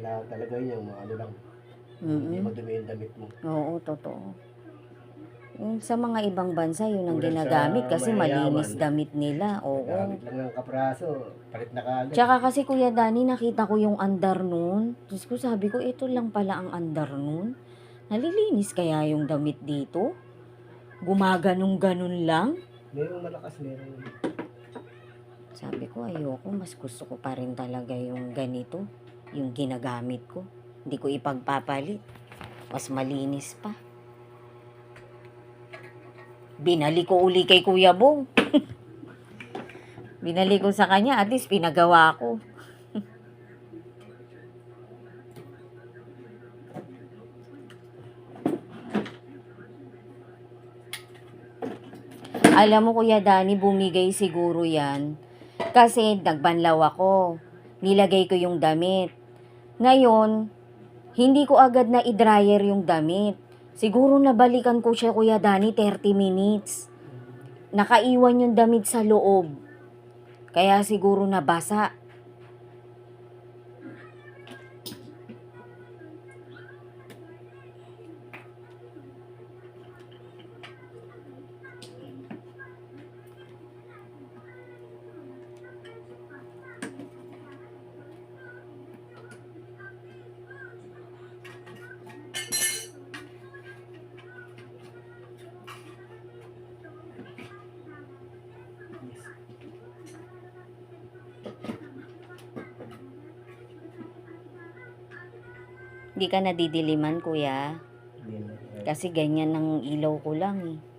Kailangan talaga yun yung mga ano lang. Hindi Mm. madumi yung damit mo. Oo, totoo. Sa mga ibang bansa, yun ang Tulad sa ginagamit kasi malinis mayayaman, damit nila. Oo. gamit lang ng kapraso, palit na kaagad. Tsaka kasi Kuya Dani, nakita ko yung andar nun. Diyos ko, sabi ko, ito lang pala ang andar nun. Nalilinis kaya yung damit dito? Gumaganong-ganon lang? Merong malakas, merong... Sabi ko, ayoko. Mas gusto ko pa rin talaga yung ganito. Yung ginagamit ko. Hindi ko ipagpapalit. Mas malinis pa. Binalik ko uli kay Kuya Bong. Binalik ko sa kanya, at least pinagawa ko. Alam mo Kuya Dani, bumigay siguro yan. Kasi nagbanlaw ako. Nilagay ko yung damit. Ngayon, hindi ko agad na i-dryer yung damit. Siguro nabalikan ko siya Kuya Dani 30 minutes. Nakaiwan yung damit sa loob. Kaya siguro nabasa. Hindi ka nadidiliman, Kuya. Hindi na. Kasi ganyan ang ilaw ko lang eh.